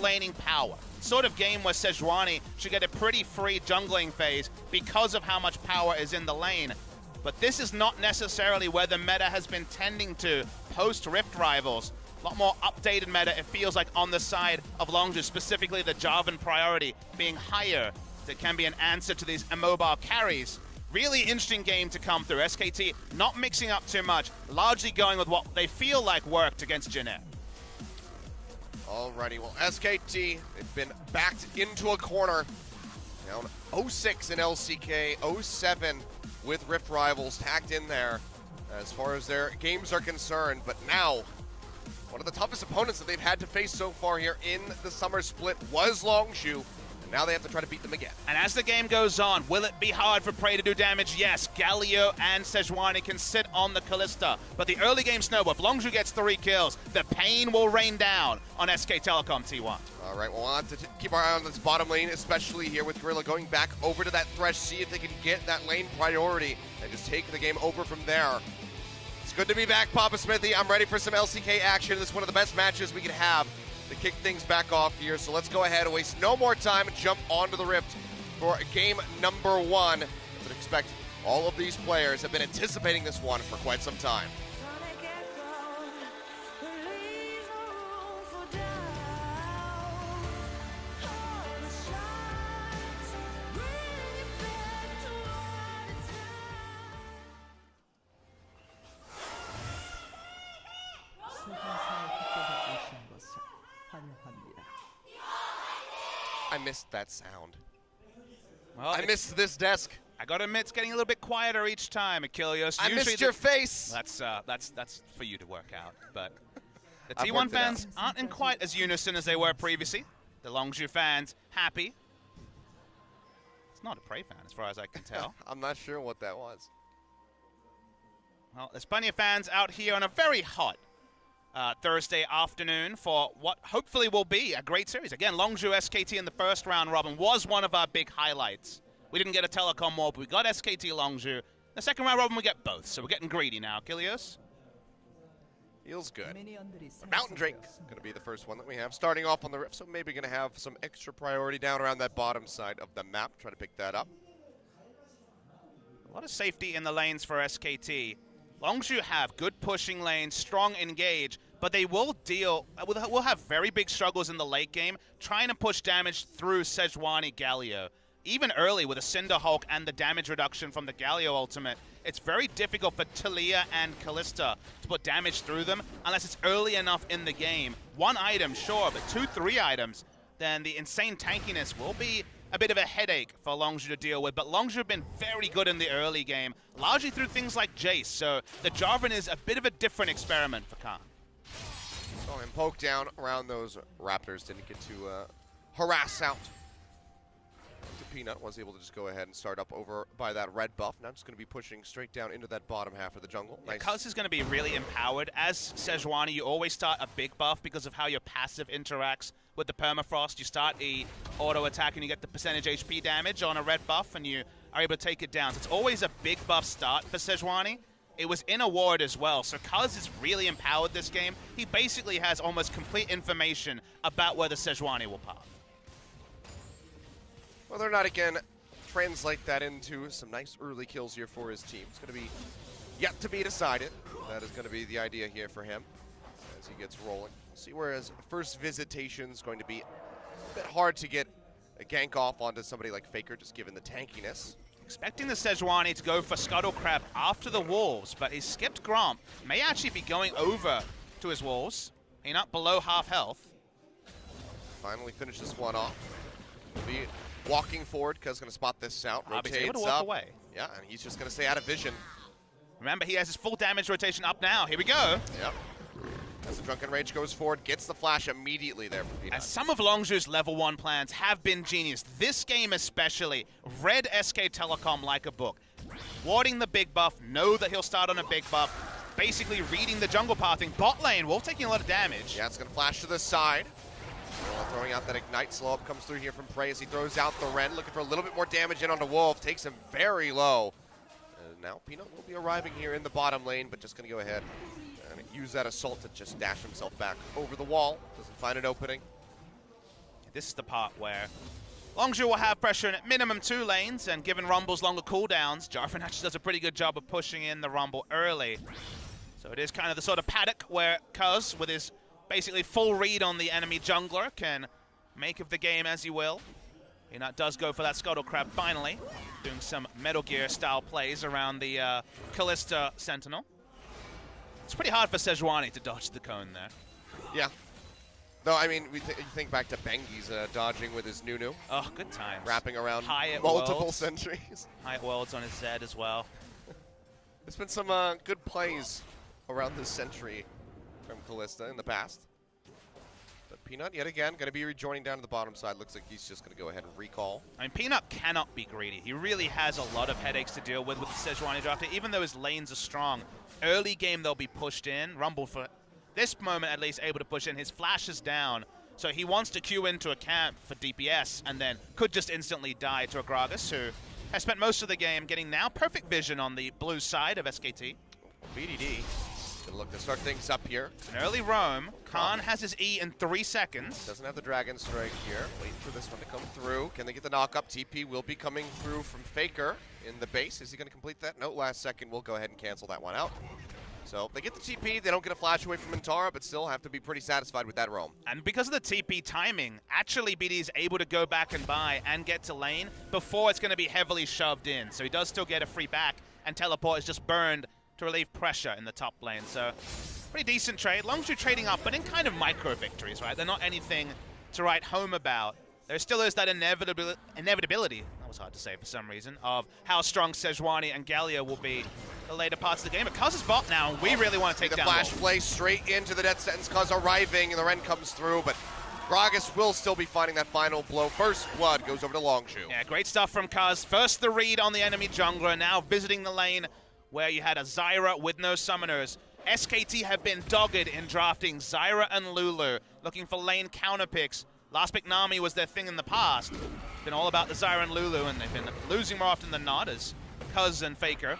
laning power. Sort of game where Sejuani should get a pretty free jungling phase because of how much power is in the lane. But this is not necessarily where the meta has been tending to post-Rift Rivals. A lot more updated meta, it feels like, on the side of Longzhu, specifically the Jarvan priority being higher. That can be an answer to these immobile carries. Really interesting game to come through. SKT not mixing up too much, largely going with what they feel like worked against Jeanette. Alrighty, well, SKT, they've been backed into a corner. Down 0-6 in LCK, 0-7 with Rift Rivals tagged in there as far as their games are concerned. But now, one of the toughest opponents that they've had to face so far here in the summer split was Longzhu. Now they have to try to beat them again. And as the game goes on, will it be hard for Prey to do damage? Yes, Galio and Sejuani can sit on the Kalista. But the early game snowball, if Longzhu gets 3 kills, the pain will rain down on SK Telecom T1. All right, well, we'll have to keep our eye on this bottom lane, especially here with Gorilla going back over to that Thresh, see if they can get that lane priority and just take the game over from there. It's good to be back, Papa Smithy. I'm ready for some LCK action. This is one of the best matches we could have to kick things back off here. So let's go ahead and waste no more time and jump onto the Rift for game number 1. I would expect all of these players have been anticipating this one for quite some time. I missed that sound. Well, I missed this desk. I gotta admit, it's getting a little bit quieter each time, Achilles. I missed your face. That's for you to work out. But the T1 fans aren't in quite as unison as they were previously. The Longzhu fans happy. It's not a Prey fan, as far as I can tell. I'm not sure what that was. Well, there's plenty of fans out here on a very hot Thursday afternoon for what hopefully will be a great series. Again, Longzhu SKT in the first round robin was one of our big highlights. We didn't get a Telecom War, but we got SKT Longzhu. The second round robin, we get both, so we're getting greedy now. Kilios? Feels good. Mountain Drake going to be the first one that we have. Starting off on the Rift, so maybe going to have some extra priority down around that bottom side of the map. Try to pick that up. A lot of safety in the lanes for SKT. Longzhu have good pushing lanes, strong engage, but they will have very big struggles in the late game trying to push damage through Sejuani Galio. Even early with a Cinder Hulk and the damage reduction from the Galio ultimate, it's very difficult for Talia and Kalista to put damage through them unless it's early enough in the game. One item, sure, but 2-3 items, then the insane tankiness will be a bit of a headache for Longzhu to deal with, but Longzhu have been very good in the early game, largely through things like Jace, so the Jarvan is a bit of a different experiment for Khan. Saw him poke down around those Raptors, didn't get to harass out. Peanut was able to just go ahead and start up over by that red buff. Now just going to be pushing straight down into that bottom half of the jungle. Nice. Cuz is going to be really empowered. As Sejuani, you always start a big buff because of how your passive interacts with the permafrost. You start a auto attack and you get the percentage HP damage on a red buff and you are able to take it down. So it's always a big buff start for Sejuani. It was in a ward as well, so Kuz is really empowered this game. He basically has almost complete information about where the Sejuani will pop. Whether or not, again, translate that into some nice early kills here for his team. It's going to be yet to be decided. That is going to be the idea here for him as he gets rolling. We'll see where his first visitation is going to be a bit hard to get a gank off onto somebody like Faker, just given the tankiness. Expecting the Sejuani to go for Scuttle Crab after the Wolves, but he skipped Gromp. May actually be going over to his Wolves. He's not below half health. Finally finish this one off. Will be walking forward, because going to spot this out. Rotates able to walk up. Away. Yeah, and he's just going to stay out of vision. Remember, he has his full damage rotation up now. Here we go. Yep. As the Drunken Rage goes forward, gets the flash immediately there for Peanut. As some of Longzhu's level 1 plans have been genius. This game especially, read SK Telecom like a book. Warding the big buff, know that he'll start on a big buff. Basically reading the jungle pathing. Bot lane, Wolf taking a lot of damage. Yeah, it's going to flash to the side. Throwing out that Ignite slow up comes through here from Prey as he throws out the Ren, looking for a little bit more damage in onto Wolf, takes him very low. And now Peanut will be arriving here in the bottom lane, but just going to go ahead and use that assault to just dash himself back over the wall. Doesn't find an opening. this is the part where Longzhu will have pressure in at minimum 2 lanes, and given Rumble's longer cooldowns, Jarvan actually does a pretty good job of pushing in the Rumble early. So it is kind of the sort of paddock where Cuz, with his basically full read on the enemy jungler, can make of the game as he will. Peanut does go for that Scuttle Crab finally, doing some Metal Gear style plays around the Kalista Sentinel. It's pretty hard for Sejuani to dodge the cone there. Yeah. No, I mean, you think back to Bengi's dodging with his Nunu. Oh, good times. Wrapping around High multiple Worlds. sentries. High at Worlds on his Zed as well. There's been some good plays around this sentry from Kalista in the past. But Peanut, yet again, going to be rejoining down to the bottom side. Looks like he's just going to go ahead and recall. I mean, Peanut cannot be greedy. He really has a lot of headaches to deal with the Sejuani drafter, even though his lanes are strong. Early game, they'll be pushed in. Rumble, for this moment at least, able to push in. His flash is down, so he wants to queue into a camp for DPS and then could just instantly die to a Gragas, who has spent most of the game getting now perfect vision on the blue side of SKT. BDD gonna look to start things up here. An early roam. Khan has his E in 3 seconds. Doesn't have the Dragon Strike here. Waiting for this one to come through. Can they get the knock up? TP will be coming through from Faker in the base. Is he going to complete that? No, last second. We'll go ahead and cancel that one out. So they get the TP. They don't get a flash away from Antara, but still have to be pretty satisfied with that roam. And because of the TP timing, actually BD is able to go back and buy and get to lane before it's going to be heavily shoved in. So he does still get a free back, and teleport is just burned to relieve pressure in the top lane. So pretty decent trade. Longzhu trading up, but in kind of micro victories, right? They're not anything to write home about. There still is that inevitability, that was hard to say for some reason, of how strong Sejuani and Galio will be the later parts of the game. But Cuz is bot now, and we really want to take the down flash Wolf. play straight into the death sentence. Cuz arriving, and the Ren comes through, but Gragas will still be finding that final blow. First blood goes over to Longzhu. Yeah, great stuff from Cuz. First the read on the enemy jungler, now visiting the lane where you had a Zyra with no summoners. SKT have been dogged in drafting Zyra and Lulu, looking for lane counter picks. Last pick Nami was their thing in the past. Been all about the Zyra and Lulu, and they've been losing more often than not, as Cuz and Faker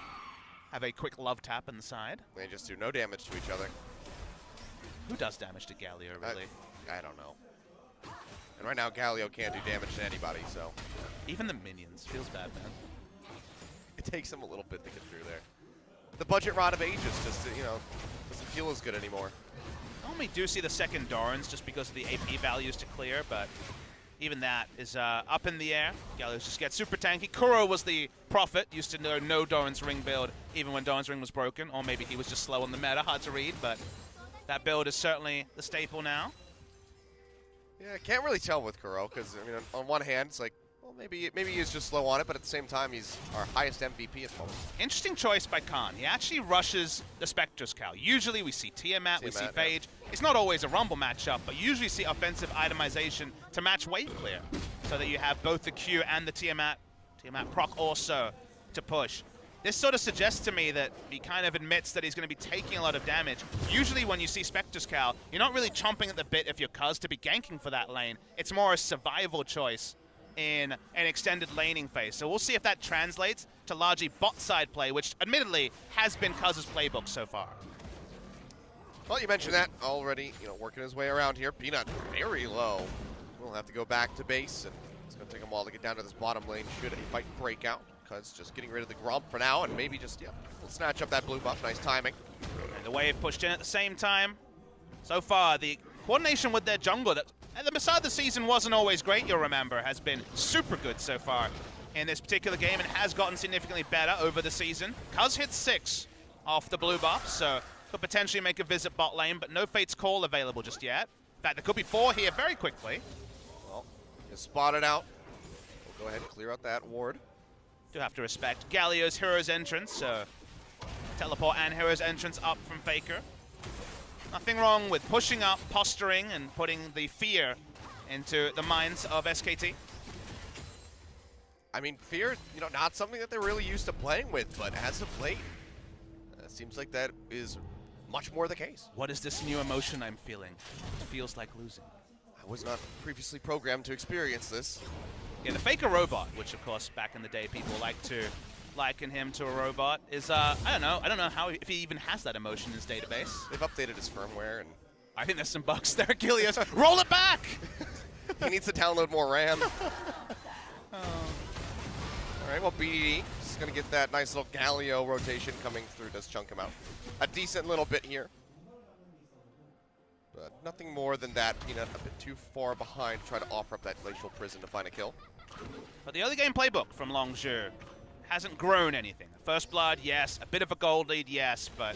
have a quick love tap in the side. They just do no damage to each other. Who does damage to Galio, really? I don't know. And right now, Galio can't do damage to anybody, so. Even the minions. Feels bad, man. It takes him a little bit to get through there. The budget rod of ages just, you know, doesn't feel as good anymore. I only do see the second Dorans just because of the AP values to clear, but even that is up in the air. Galio just gets super tanky. Kuro was the prophet, used to know no Doran's Ring build, even when Doran's Ring was broken, or maybe he was just slow on the meta, hard to read, but that build is certainly the staple now. Yeah, I can't really tell with Kuro, because, I mean, on one hand, it's like, well, maybe he is just slow on it, but at the same time, he's our highest MVP at the moment. Interesting choice by Khan. He actually rushes the Spectre's Cow. Usually we see Tiamat, we see Phage. Yeah. It's not always a Rumble matchup, but you usually see offensive itemization to match wave clear, so that you have both the Q and the Tiamat proc also to push. This sort of suggests to me that he kind of admits that he's going to be taking a lot of damage. Usually when you see Spectre's Cow, you're not really chomping at the bit if you're Cuz to be ganking for that lane. It's more a survival choice in an extended laning phase. So we'll see if that translates to largely bot side play, which admittedly has been Cuz's playbook so far. Well, you mentioned that already, you know, working his way around here. Peanut very low. We'll have to go back to base, and it's going to take him a while to get down to this bottom lane should a fight break out. Cuz just getting rid of the Grump for now, and maybe just, yeah, we'll snatch up that blue buff. Nice timing. And the wave pushed in at the same time. So far, the coordination with their jungler that at the start of the season wasn't always great, you'll remember, has been super good so far in this particular game and has gotten significantly better over the season. Cuz hit 6 off the blue buff, so could potentially make a visit bot lane, but no Fate's Call available just yet. In fact, there could be 4 here very quickly. Well, just spotted out. We'll go ahead and clear out that ward. Do have to respect Galio's Hero's Entrance, so teleport and Hero's Entrance up from Faker. Nothing wrong with pushing up, posturing, and putting the fear into the minds of SKT. I mean, fear, you know, not something that they're really used to playing with, but as of late, it seems like that is much more the case. What is this new emotion I'm feeling? It feels like losing. I was not previously programmed to experience this. Yeah, the Faker robot, which of course back in the day people like to liken him to a robot, is I don't know how if he even has that emotion in his database. They've updated his firmware, and I think there's some bugs there, Gilius. Roll it back! He needs to download more RAM. All right, well, BDD is going to get that nice little Galio rotation coming through. Does chunk him out a decent little bit here. But nothing more than that. Peanut a bit too far behind to try to offer up that Glacial Prison to find a kill. But the early game playbook from Longzhu hasn't grown anything. First Blood, yes. A bit of a gold lead, yes. But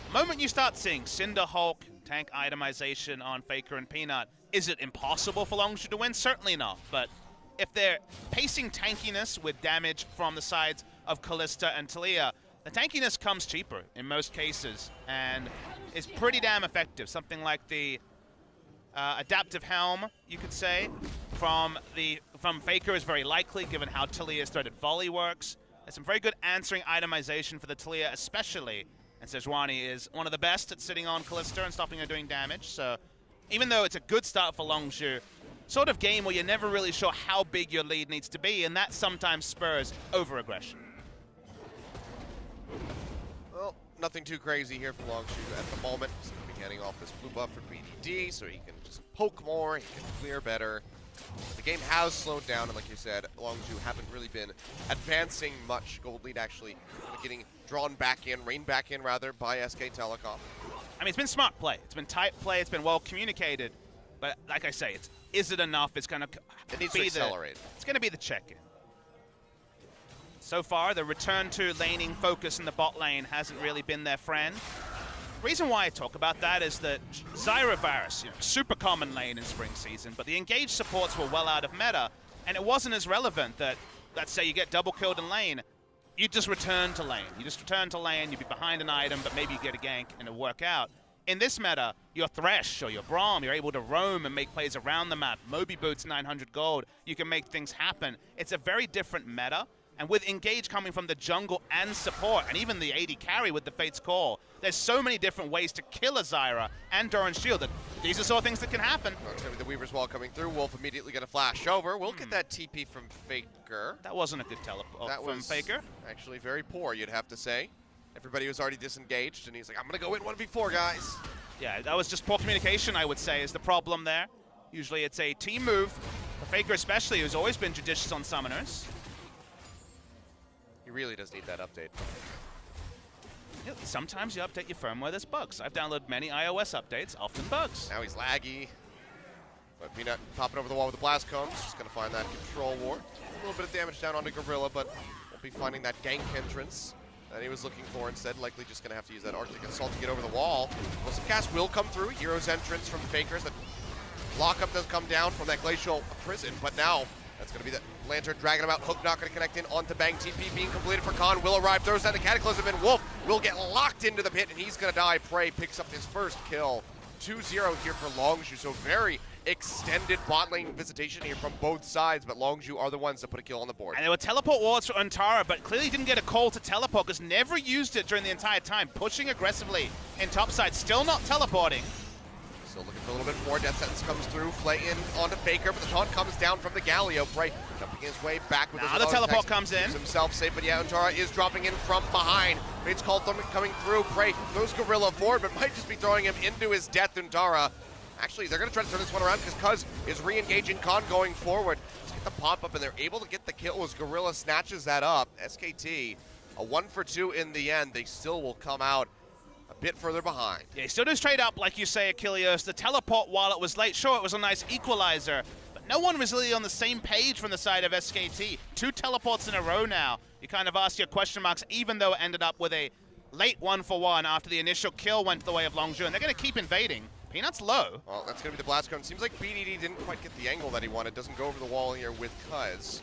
the moment you start seeing Cinder Hulk, tank itemization on Faker and Peanut, is it impossible for Longzhu to win? Certainly not. But if they're pacing tankiness with damage from the sides of Kalista and Taliyah, the tankiness comes cheaper in most cases and is pretty damn effective. Something like the Adaptive Helm, you could say, from Faker is very likely, given how Taliyah's threaded volley works. There's some very good answering itemization for the Taliyah especially, and Sejuani is one of the best at sitting on Kalista and stopping her doing damage. So even though it's a good start for Longzhu, sort of game where you're never really sure how big your lead needs to be, and that sometimes spurs over-aggression. Well, nothing too crazy here for Longzhu at the moment. He's going to be getting off this blue buff for BDD, so he can just poke more, he can clear better. The game has slowed down, and like you said, Longzhu haven't really been advancing much. Gold lead actually getting drawn back in, reined back in rather, by SK Telecom. I mean, it's been smart play. It's been tight play. It's been well communicated. But like I say, is it enough? It's going to be to accelerate. It's going to be the check-in. So far, the return to laning focus in the bot lane hasn't really been their friend. The reason why I talk about that is that Zyra Varus, super common lane in spring season, but the engaged supports were well out of meta, and it wasn't as relevant that, let's say you get double killed in lane, you just return to lane. You just return to lane, you'd be behind an item, but maybe you get a gank and it'll work out. In this meta, your Thresh or your Braum, you're able to roam and make plays around the map. Moby Boots 900 gold, you can make things happen. It's a very different meta, and with Engage coming from the jungle and support, and even the AD carry with the Fate's Call, there's so many different ways to kill a Zyra and Doran's Shield that these are sort of things that can happen. Well, it's going to be the Weaver's Wall coming through. Wolf immediately going to flash over. We'll get that TP from Faker. That wasn't a good teleport from Faker. Actually very poor, you'd have to say. Everybody was already disengaged, and he's like, I'm going to go in 1v4, guys. Yeah, that was just poor communication, I would say, is the problem there. Usually it's a team move. For Faker especially, who's always been judicious on summoners. He really does need that update. Yeah, sometimes you update your firmware, there's bugs. I've downloaded many iOS updates, often bugs. Now he's laggy. But Peanut popping over the wall with the Blast Cones. Just going to find that control ward. A little bit of damage down onto Gorilla, but won't be finding that gank entrance that he was looking for instead. Likely just going to have to use that Arctic Assault to get over the wall. Wilson Cast will come through. Hero's entrance from Fakers. The lockup does come down from that Glacial Prison, but now that's going to be the Lantern dragging him out. Hook not going to connect in onto Bang. TP being completed for Khan. Will arrive, throws down the Cataclysm, and Wolf will get locked into the pit, and he's going to die. Prey picks up his first kill. 2-0 here for Longzhu, so very extended bot lane visitation here from both sides, but Longzhu are the ones that put a kill on the board. And there were teleport wards for Antara, but clearly didn't get a call to teleport because never used it during the entire time. Pushing aggressively in topside, still not teleporting. Still looking for a little bit more. Death Sentence comes through. Flay in onto Faker, but the taunt comes down from the Galio. Prey jumping his way back with now the teleport comes in. Keeps himself safe, but yeah, Antara is dropping in from behind. Fate's Call coming through. Prey throws Gorilla forward, but might just be throwing him into his death. Antara. Actually, they're going to try to turn this one around because Cuz is re-engaging Khan going forward. Let's get the pop-up, and they're able to get the kill as Gorilla snatches that up. SKT, a 1-for-2 in the end. They still will come out a bit further behind. Yeah, he still does trade up, like you say, Achilleos. The teleport, while it was late, sure, it was a nice equalizer, but no one was really on the same page from the side of SKT. 2 teleports in a row now. You kind of ask your question marks, even though it ended up with a late 1-for-1 after the initial kill went the way of Longzhu, and they're going to keep invading. Peanut's low. Well, that's going to be the Blast Cone. Seems like BDD didn't quite get the angle that he wanted. Doesn't go over the wall here with Cuz.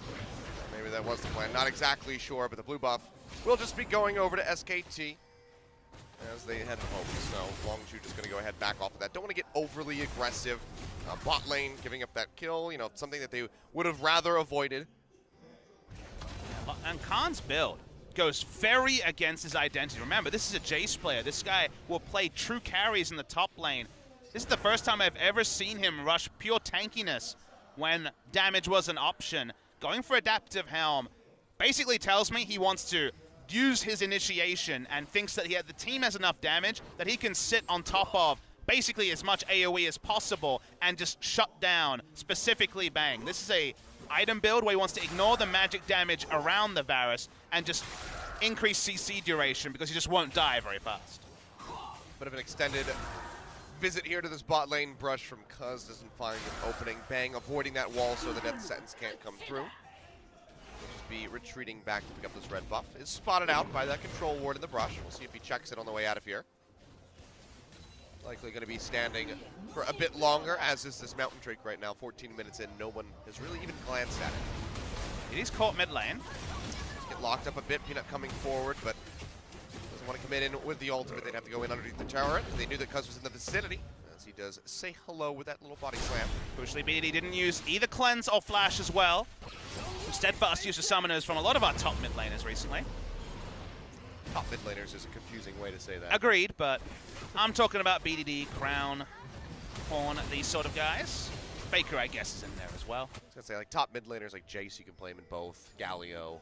Maybe that was the plan. Not exactly sure, but the blue buff will just be going over to SKT as they head home. So Longzhu just going to go ahead back off of that. Don't want to get overly aggressive. Bot lane giving up that kill, something that they would have rather avoided. And Khan's build goes very against his identity. Remember, this is a Jace player. This guy will play true carries in the top lane. This is the first time I've ever seen him rush pure tankiness when damage was an option. Going for Adaptive Helm basically tells me he wants to use his initiation and thinks that the team has enough damage that he can sit on top of basically as much AoE as possible and just shut down specifically Bang. This is a item build where he wants to ignore the magic damage around the Varus and just increase CC duration because he just won't die very fast. Bit of an extended visit here to this bot lane. Brush from Cuz doesn't find an opening. Bang avoiding that wall so the death sentence can't come through. He'll just be retreating back to pick up this red buff. Is spotted out by that control ward in the brush. We'll see if he checks it on the way out of here. Likely going to be standing for a bit longer, as is this Mountain Drake right now. 14 minutes in, no one has really even glanced at it. It is caught mid lane. Get locked up a bit. Peanut coming forward, but doesn't want to commit in with the ultimate. They'd have to go in underneath the tower. They knew that Cuz was in the vicinity, as he does say hello with that little body slam. Crucially, BDD didn't use either cleanse or flash as well. Steadfast use of summoners from a lot of our top mid laners recently. Top mid laners is a confusing way to say that. Agreed, but I'm talking about BDD, Crown, Horn, these sort of guys. Faker, I guess, is in there as well. I was going to say, like, top mid laners like Jace, you can play him in both. Galio,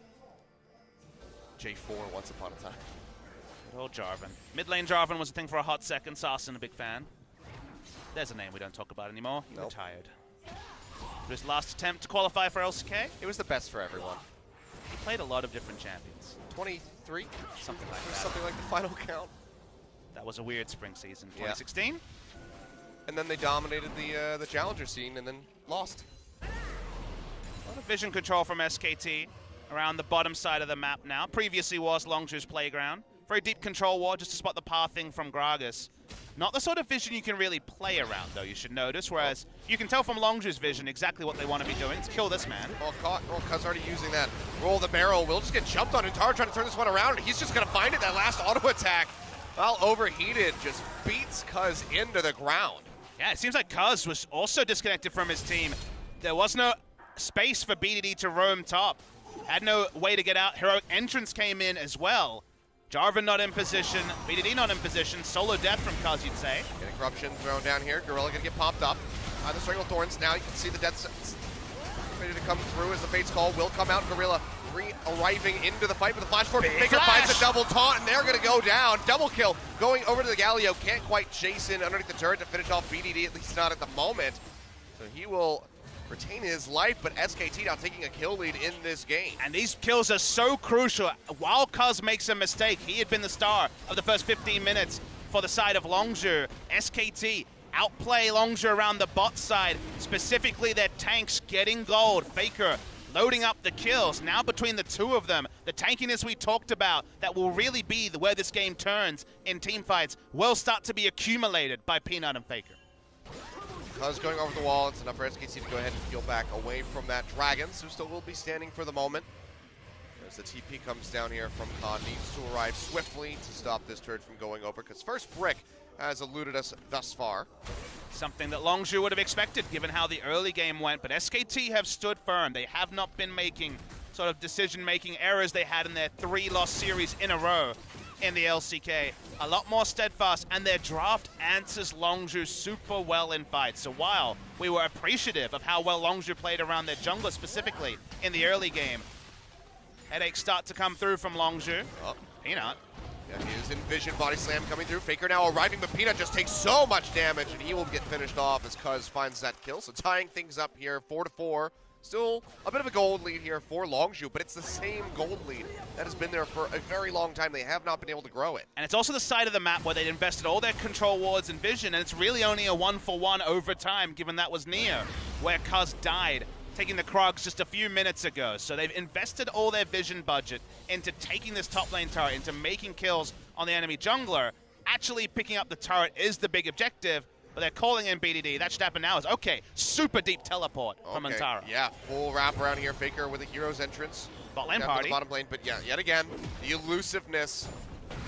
J4 once upon a time. Good old Jarvan. Mid lane Jarvan was a thing for a hot second. Sarsen, a big fan. There's a name we don't talk about anymore. He retired. His last attempt to qualify for LCK. It was the best for everyone. He played a lot of different champions. 23? Something like that. Something like the final count. That was a weird spring season. 2016? Yeah. And then they dominated the challenger scene and then lost. A lot of vision control from SKT around the bottom side of the map now. Previously was Longzhu's playground. Very deep control ward just to spot the pathing from Gragas. Not the sort of vision you can really play around, though, you should notice, whereas you can tell from Longzhu's vision exactly what they want to be doing. It's kill this man. Oh, Cuz already using that. Roll the barrel. Will just get jumped on. Intara trying to turn this one around. He's just going to find it. That last auto attack, well, overheated, just beats Cuz into the ground. Yeah, it seems like Cuz was also disconnected from his team. There was no space for BDD to roam top. Had no way to get out. Heroic Entrance came in as well. Jarvan not in position, BDD not in position, solo death from Cuz, you'd say. Getting Corruption thrown down here. Gorilla gonna get popped up. The Strangled Thorns, now you can see the death sentence ready to come through as the Fate's Call will come out. Gorilla arriving into the fight with a flash forward. Faker finds a double taunt, and they're gonna go down. Double kill going over to the Galio. Can't quite chase in underneath the turret to finish off BDD, at least not at the moment. So he will retain his life, but SKT now taking a kill lead in this game. And these kills are so crucial. While Cuz makes a mistake, he had been the star of the first 15 minutes for the side of Longzhu. SKT outplay Longzhu around the bot side, specifically their tanks getting gold. Faker loading up the kills. Now between the two of them, the tankiness we talked about that will really be where this game turns in team fights will start to be accumulated by Peanut and Faker. Cuz going over the wall, it's enough for SKT to go ahead and peel back away from that Dragons, who still will be standing for the moment. As the TP comes down here from Khan, needs to arrive swiftly to stop this turret from going over, because first brick has eluded us thus far. Something that Longzhu would have expected given how the early game went, but SKT have stood firm. They have not been making sort of decision-making errors they had in their 3-loss series in a row in the LCK. A lot more steadfast, and their draft answers Longzhu super well in fights. So while we were appreciative of how well Longzhu played around their jungler specifically in the early game, headaches start to come through from Longzhu. Oh. Peanut. Yeah, he is in vision, body slam coming through. Faker now arriving, but Peanut just takes so much damage, and he will get finished off as Cuz finds that kill. So tying things up here, 4-4. Still a bit of a gold lead here for Longzhu, but it's the same gold lead that has been there for a very long time. They have not been able to grow it. And it's also the side of the map where they'd invested all their control wards and vision, and it's really only a 1-for-1 over time, given that was Neo, where Cuz died, taking the Krogs just a few minutes ago. So they've invested all their vision budget into taking this top lane turret, into making kills on the enemy jungler. Actually picking up the turret is the big objective, but they're calling in BDD. That should happen now. Is okay. Super deep teleport from Antara. Yeah, full wrap around here. Faker with a hero's entrance. Bot lane down party. To the bottom lane, but yeah, yet again, the elusiveness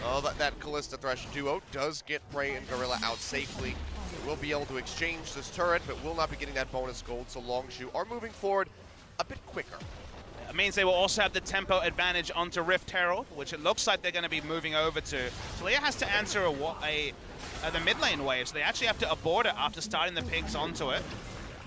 of that Kalista Thresh duo does get Prey and Gorilla out safely. They will be able to exchange this turret, but will not be getting that bonus gold, so Longzhu are moving forward a bit quicker. It means they will also have the tempo advantage onto Rift Herald, which it looks like they're going to be moving over to. So Leah has to answer the mid lane wave, so they actually have to abort it after starting the pigs onto it.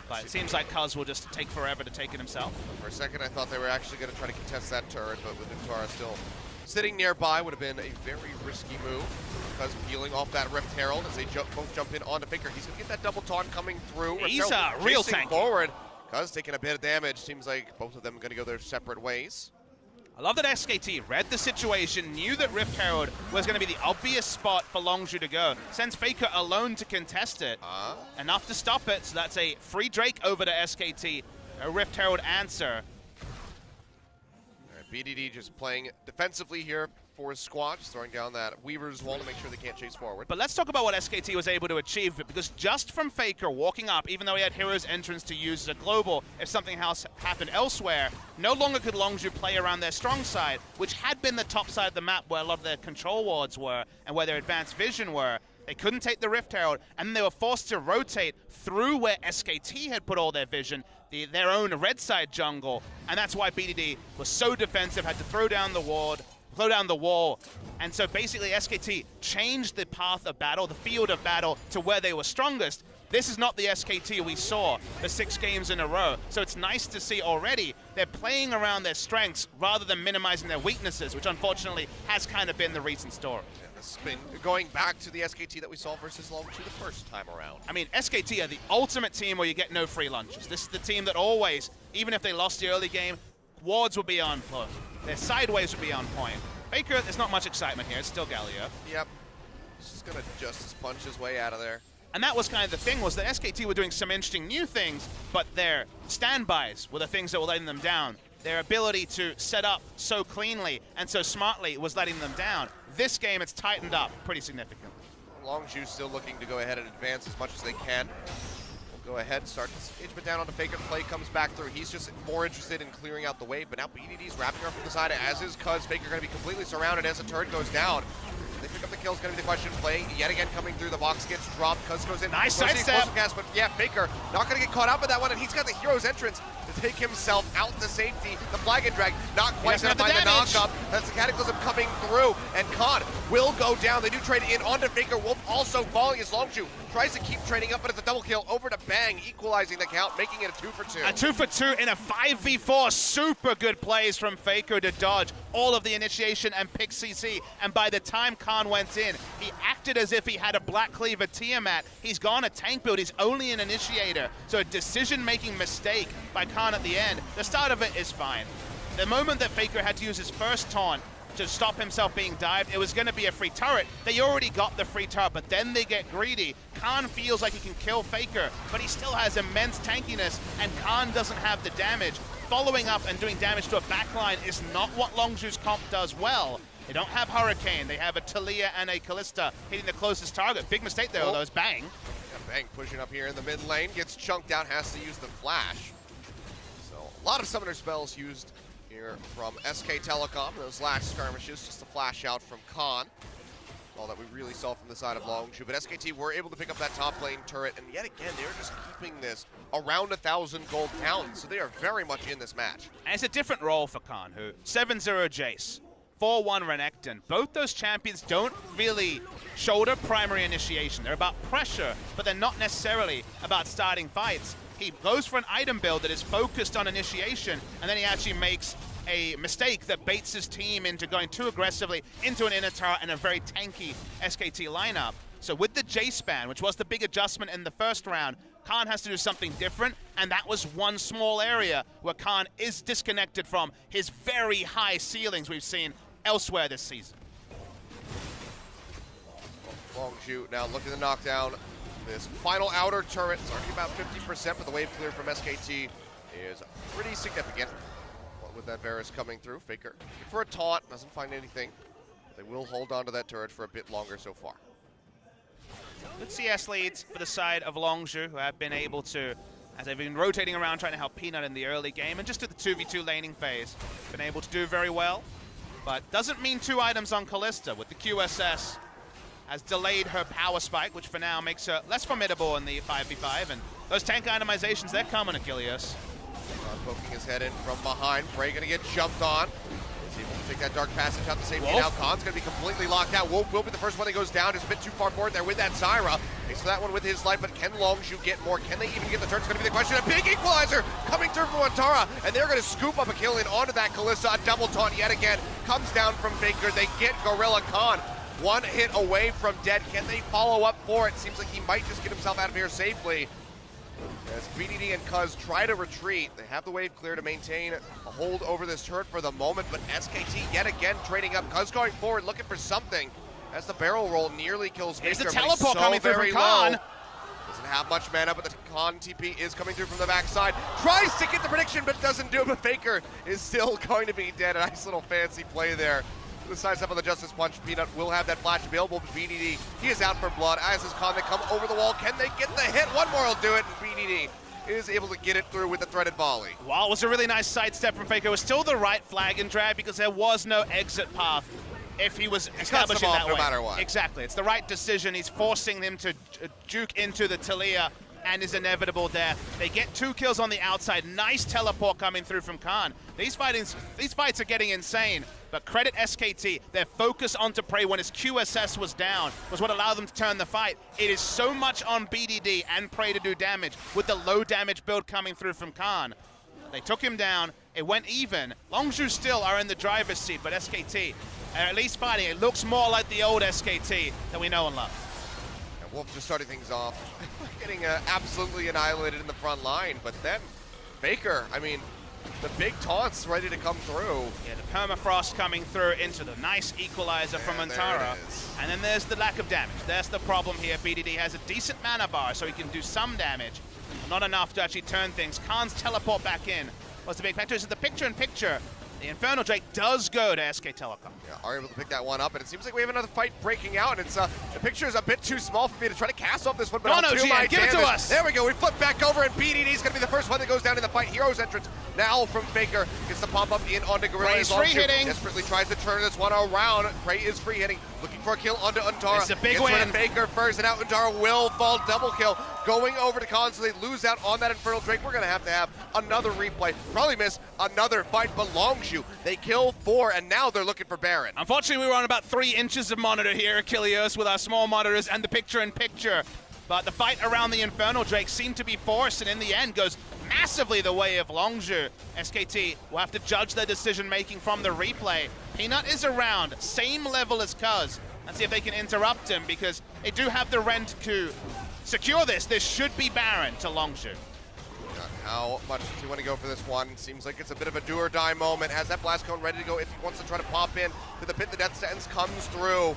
But it seems like Cuz will just take forever to take it himself. For a second, I thought they were actually going to try to contest that turret, but with Antara still sitting nearby would have been a very risky move, because peeling off that Rift Herald as they both jump in onto Faker. He's going to get that double taunt coming through. He's a real tank forward, because taking a bit of damage. Seems like both of them are going to go their separate ways. I love that SKT read the situation, knew that Rift Herald was going to be the obvious spot for Longzhu to go. Sends Faker alone to contest it. Enough to stop it, so that's a free Drake over to SKT. A Rift Herald answer. All right, BDD just playing defensively here for his squad, just throwing down that Weaver's wall to make sure they can't chase forward. But let's talk about what SKT was able to achieve, because just from Faker walking up, even though he had Hero's entrance to use as a global if something else happened elsewhere, no longer could Longzhu play around their strong side, which had been the top side of the map where a lot of their control wards were and where their advanced vision were. They couldn't take the Rift Herald, and then they were forced to rotate through where SKT had put all their vision, their own red side jungle, and that's why BDD was so defensive, had to throw down the wall, and so basically SKT changed the path of battle, the field of battle, to where they were strongest. This is not the SKT we saw the 6 games in a row, so it's nice to see already they're playing around their strengths rather than minimizing their weaknesses, which unfortunately has kind of been the recent story. Yeah, this has been going back to the SKT that we saw versus Longzhu the first time around. I mean, SKT are the ultimate team where you get no free lunches. This is the team that always, even if they lost the early game, wards would be on point. Their sideways would be on point. Faker, there's not much excitement here. It's still Galio. Yep. He's just going to justice punch his way out of there. And that was kind of the thing, was that SKT were doing some interesting new things, but their standbys were the things that were letting them down. Their ability to set up so cleanly and so smartly was letting them down. This game, it's tightened up pretty significantly. Longzhu still looking to go ahead and advance as much as they can. Go ahead, start this engagement down onto Faker. The play comes back through. He's just more interested in clearing out the wave, but now BDD's wrapping her up from the side, as is Cuz. Faker going to be completely surrounded as the turret goes down. They pick up the kills, going to be the question. Play yet again coming through. The box gets dropped. Cuz goes in. Nice sidestep. But yeah, Faker not going to get caught up in that one, and he's got the hero's entrance to take himself out to safety. The flag and drag not quite going to find the knock-up. That's the Cataclysm coming through, and Khan will go down. They do trade in onto Faker. Wolf also falling as Longzhu tries to keep trading up, but it's a double kill over to Bang, equalizing the count, making it a 2 for 2. A 2 for 2 in a 5v4. Super good plays from Faker to dodge all of the initiation and pick CC. And by the time Khan went in, he acted as if he had a Black Cleaver Tiamat. He's gone a tank build. He's only an initiator. So a decision-making mistake by Khan at the end. The start of it is fine. The moment that Faker had to use his first taunt to stop himself being dived, it was going to be a free turret. They already got the free turret, but then they get greedy. Khan feels like he can kill Faker, but he still has immense tankiness, and Khan doesn't have the damage. Following up and doing damage to a backline is not what Longzhu's comp does well. They don't have Hurricane. They have a Talia and a Callista hitting the closest target. Big mistake there, though, is Bang. Yeah, Bang pushing up here in the mid lane, gets chunked out, has to use the flash. So a lot of summoner spells used here from SK Telecom. Those last skirmishes, just a flash out from Khan. All that we really saw from the side of Longzhu. But SKT were able to pick up that top lane turret, and yet again, they're just keeping this around 1,000 gold pounds. So they are very much in this match. And it's a different role for Khan, who 7-0 Jace, 4-1 Renekton. Both those champions don't really shoulder primary initiation. They're about pressure, but they're not necessarily about starting fights. He goes for an item build that is focused on initiation, and then he actually makes a mistake that baits his team into going too aggressively into an inner tower and a very tanky SKT lineup. So with the J-Span, which was the big adjustment in the first round, Khan has to do something different, and that was one small area where Khan is disconnected from his very high ceilings we've seen elsewhere this season. Longzhu now looking to knock down this final outer turret. It's already about 50%, but the wave clear from SKT is pretty significant. What with that Varus coming through, Faker looking for a taunt, doesn't find anything. They will hold on to that turret for a bit longer so far. Good CS leads for the side of Longzhu, who have been able to, as they've been rotating around trying to help Peanut in the early game, and just at the 2v2 laning phase, been able to do very well. But doesn't mean 2 items on Callista, with the QSS has delayed her power spike, which for now makes her less formidable in the 5v5, and those tank itemizations, they're coming, Achilles. Poking his head in from behind. Bray gonna get jumped on. He's able to take that dark passage out to safety. Now Khan's gonna be completely locked out. Wolf will be the first one that goes down. Just a bit too far forward there with that Zyra. Takes that one with his life, but can Longzhu get more? Can they even get the turn? It's gonna be the question. A big equalizer coming through from Antara, and they're going to scoop up a kill in onto that Kalista. A double taunt yet again comes down from Faker. They get Gorilla Khan one hit away from dead. Can they follow up for it? Seems like he might just get himself out of here safely. As BDD and Cuz try to retreat, they have the wave clear to maintain a hold over this turret for the moment, but SKT yet again trading up. Cuz going forward, looking for something as the barrel roll nearly kills Faker. There's a teleport coming through from Khan. Doesn't have much mana, but the Khan TP is coming through from the backside. Tries to get the prediction, but doesn't do it, but Faker is still going to be dead. A nice little fancy play there. The side step on the Justice Punch. Peanut will have that flash available, but BDD, he is out for blood, as is Khan. They come over the wall. Can they get the hit? One more will do it, and BDD is able to get it through with the threaded volley. While it was a really nice sidestep from Faker, it was still the right flag and drag because there was no exit path if he was establishing that way. No matter what. Exactly. It's the right decision. He's forcing them to juke into the Talia and is inevitable there. They get 2 kills on the outside. Nice teleport coming through from Khan. These fights are getting insane, but credit SKT. Their focus onto Prey when his QSS was down was what allowed them to turn the fight. It is so much on BDD and Prey to do damage with the low damage build coming through from Khan. They took him down. It went even. Longzhu still are in the driver's seat, but SKT are at least fighting. It looks more like the old SKT that we know and love. Wolf just starting things off, getting absolutely annihilated in the front line, but then Faker, I mean, the big taunts ready to come through. Yeah, the permafrost coming through into the nice equalizer from Antara. And then there's the lack of damage. That's the problem here. BDD has a decent mana bar, so he can do some damage. Not enough to actually turn things. Khan's teleport back in was the big factor. So the picture-in-picture, the Infernal Drake does go to SK Telecom. Yeah, are able to pick that one up, and it seems like we have another fight breaking out. And it's the picture is a bit too small for me to try to cast off this one, but no, GM, give it to us. There we go. We flip back over, and BDD is going to be the first one that goes down in the fight. Hero's entrance now from Faker gets the pop up in onto Gorilla. Prey's free hitting. Desperately tries to turn this one around. Prey is free hitting, looking for a kill onto Antara. It's a big win. Gets rid of Faker first, and out Antara will fall. Double kill going over to Khan, so they lose out on that Infernal Drake. We're going to have another replay. Probably miss another fight, but Longzhu, they kill 4, and now they're looking for Baron. Unfortunately, we were on about 3 inches of monitor here, Achilles, with our small monitors and the picture-in-picture. But the fight around the Infernal Drake seemed to be forced, and in the end goes massively the way of Longzhu. SKT will have to judge their decision-making from the replay. Peanut is around, same level as Cuz. Let's see if they can interrupt him, because they do have the rent to secure this. This should be Baron to Longzhu. How much does he want to go for this one? Seems like it's a bit of a do or die moment. Has that blast cone ready to go if he wants to try to pop in to the pit. The death sentence comes through,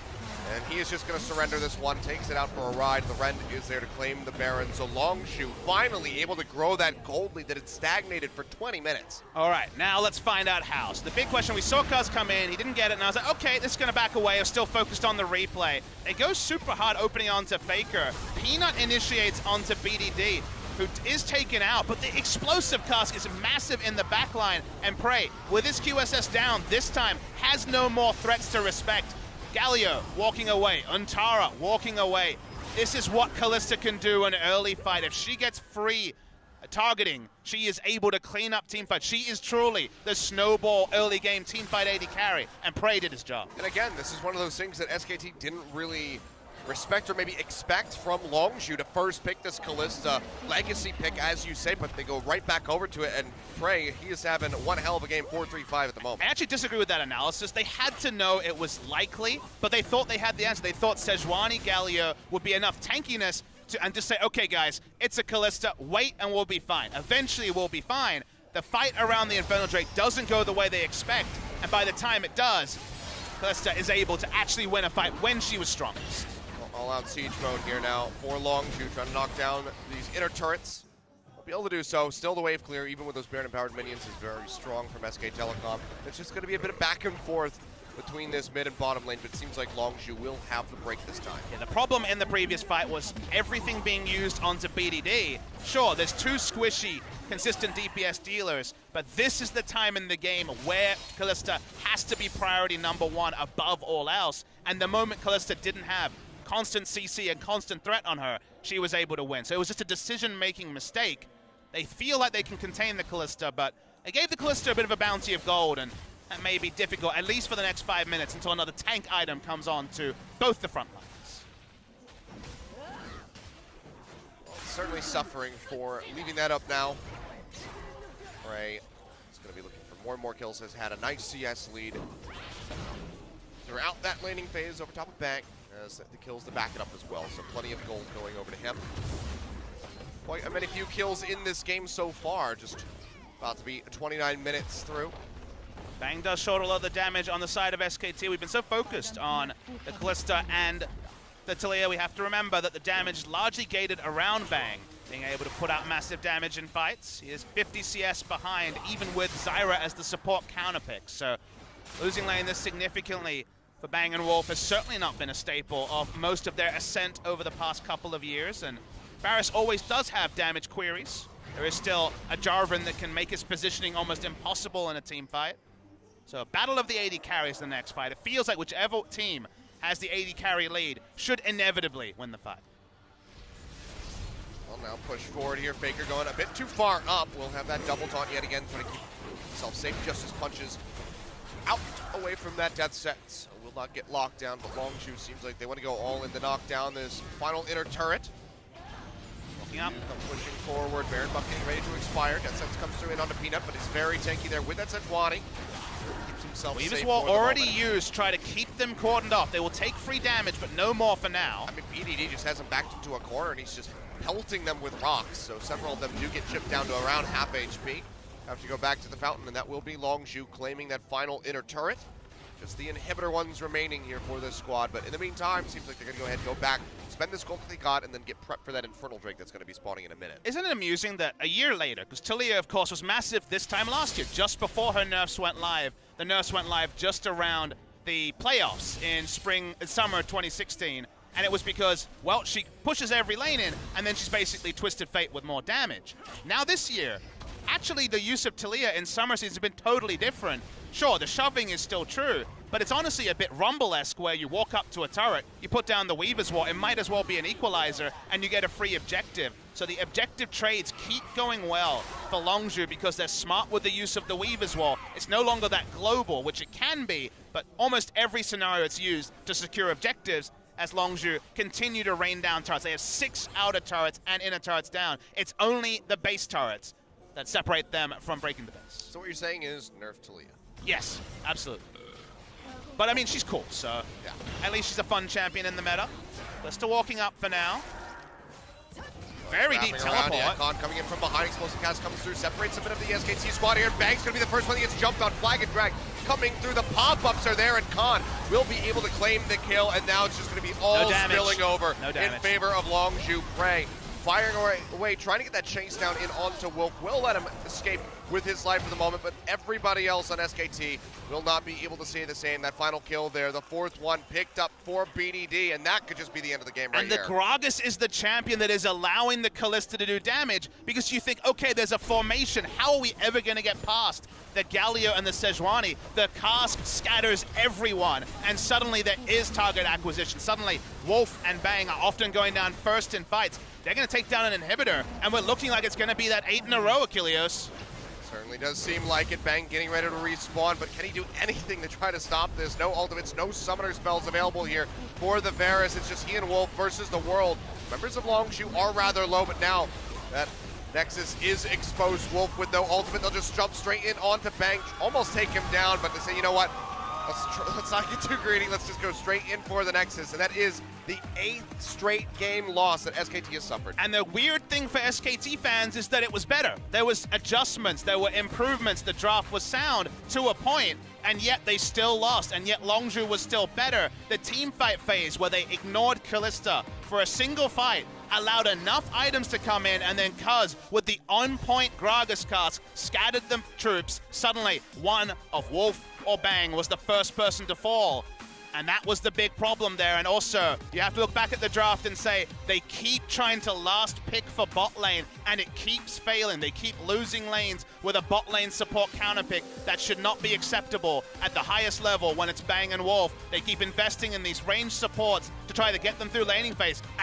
and he is just going to surrender this one. Takes it out for a ride. The Rend is there to claim the Baron. So Longzhu finally able to grow that gold lead that had stagnated for 20 minutes. All right, now let's find out how. So the big question, we saw Cuz come in, he didn't get it, and I was like, okay, this is going to back away. I was still focused on the replay. They go super hard opening onto Faker. Peanut initiates onto BDD, who is taken out, but the explosive Cask is massive in the backline, and Prey, with his QSS down, this time has no more threats to respect. Galio walking away, Antara walking away. This is what Kalista can do in an early fight. If she gets free targeting, she is able to clean up teamfight. She is truly the snowball early game teamfight AD carry, and Prey did his job. And again, this is one of those things that SKT didn't really respect or maybe expect from Longzhu to first pick this Kalista legacy pick, as you say, but they go right back over to it, and Prey, he is having one hell of a game, 4-3-5 at the moment. I actually disagree with that analysis. They had to know it was likely, but they thought they had the answer. They thought Sejuani Galio would be enough tankiness and just say, okay guys, it's a Kalista, wait and we'll be fine. Eventually we'll be fine. The fight around the Infernal Drake doesn't go the way they expect, and by the time it does, Kalista is able to actually win a fight when she was strongest. All-out siege mode here now for Longzhu, trying to knock down these inner turrets. Won't be able to do so. Still the wave clear, even with those Baron-empowered minions, is very strong from SK Telecom. It's just going to be a bit of back and forth between this mid and bottom lane, but it seems like Longzhu will have the break this time. Yeah, the problem in the previous fight was everything being used onto BDD. Sure, there's 2 squishy, consistent DPS dealers, but this is the time in the game where Kalista has to be priority #1 above all else, and the moment Kalista didn't have constant CC and constant threat on her, she was able to win. So it was just a decision-making mistake. They feel like they can contain the Kalista, but they gave the Kalista a bit of a bounty of gold, and that may be difficult, at least for the next 5 minutes, until another tank item comes on to both the front lines. Well, certainly suffering for leaving that up now. For and more kills, has had a nice CS lead throughout that laning phase over top of Bang, as the kills to back it up as well. So plenty of gold going over to him. Quite a many few kills in this game so far, just about to be 29 minutes through. Bang does short a lot of the damage on the side of SKT. We've been so focused on the Kalista and the Taliyah, we have to remember that the damage is largely gated around Bang, being able to put out massive damage in fights. He is 50 CS behind, even with Zyra as the support counterpick. So losing lane this significantly for Bang and Wolf has certainly not been a staple of most of their ascent over the past couple of years. And Varus always does have damage queries. There is still a Jarvan that can make his positioning almost impossible in a team fight. So battle of the AD carries the next fight. It feels like whichever team has the AD carry lead should inevitably win the fight. Well, now push forward here. Faker going a bit too far up. We'll have that double taunt yet again, trying to keep himself safe. Justice punches out away from that death set. So will not get locked down, but Longzhu seems like they want to go all in to knock down this final inner turret. Looking up. Pushing forward. Baron buff getting ready to expire. Death Sense comes through in onto Peanut, but he's very tanky there with that Sejuani. Keeps himself Weaver's safe Wall for the already moment. used, try to keep them cordoned off. They will take free damage, but no more for now. I mean, BDD just has him backed into a corner, and he's just pelting them with rocks. So several of them do get chipped down to around half HP. Have to go back to the fountain, and that will be Longzhu claiming that final inner turret. Just the inhibitor ones remaining here for this squad. But in the meantime, seems like they're going to go ahead and go back, spend this gold that they got, and then get prepped for that Infernal Drake that's going to be spawning in a minute. Isn't it amusing that a year later, because Taliyah, of course, was massive this time last year, just before her nerfs went live. The nerfs went live just around the playoffs in summer 2016. And it was because, well, she pushes every lane in, and then she's basically Twisted Fate with more damage. Now this year, actually the use of Taliyah in summer season has been totally different. Sure, the shoving is still true, but it's honestly a bit Rumble-esque where you walk up to a turret, you put down the Weaver's Wall, it might as well be an equalizer, and you get a free objective. So the objective trades keep going well for Longzhu because they're smart with the use of the Weaver's Wall. It's no longer that global, which it can be, but almost every scenario it's used to secure objectives as Longzhu continue to rain down turrets. They have 6 outer turrets and inner turrets down. It's only the base turrets that separate them from breaking the base. So what you're saying is nerf Taliyah. Yes, absolutely. But I mean, she's cool, so yeah. At least she's a fun champion in the meta. We're still walking up for now. Very deep teleport. Yeah, Khan coming in from behind. Explosive cast comes through, separates a bit of the SKT squad here. Bang's going to be the first one that gets jumped on. Flag and drag coming through. The pop-ups are there, and Khan will be able to claim the kill, and now it's just going to be all spilling over in favor of Longzhu. Prey firing away, trying to get that chase down in onto Wolf. Will let him escape with his life for the moment, but everybody else on SKT will not be able to say the same. That final kill there, the 4th one picked up for BDD, and that could just be the end of the game right here. And the Gragas is the champion that is allowing the Kalista to do damage, because you think, okay, there's a formation. How are we ever going to get past the Galio and the Sejuani? The Cask scatters everyone, and suddenly there is target acquisition. Suddenly, Wolf and Bang are often going down first in fights. They're going to take down an inhibitor, and we're looking like it's going to be that 8 in a row, Achilleos. Certainly does seem like it. Bang getting ready to respawn, but can he do anything to try to stop this? No ultimates, no summoner spells available here for the Varus. It's just he and Wolf versus the world. Members of Longzhu are rather low, but now that Nexus is exposed, Wolf with no ultimate, they'll just jump straight in onto Bang, almost take him down, but they say, you know what? Let's not get too greedy. Let's just go straight in for the Nexus, and that is the 8th straight game loss that SKT has suffered. And the weird thing for SKT fans is that it was better. There was adjustments, there were improvements, the draft was sound to a point, and yet they still lost, and yet Longzhu was still better. The team fight phase where they ignored Kalista for a single fight allowed enough items to come in, and then Cuz, with the on-point Gragas cast, scattered the troops. Suddenly, one of Wolf or Bang was the first person to fall. And that was the big problem there. And also, you have to look back at the draft and say, they keep trying to last pick for bot lane, and it keeps failing. They keep losing lanes with a bot lane support counter pick. That should not be acceptable at the highest level when it's Bang and Wolf. They keep investing in these range supports to try to get them through laning phase. And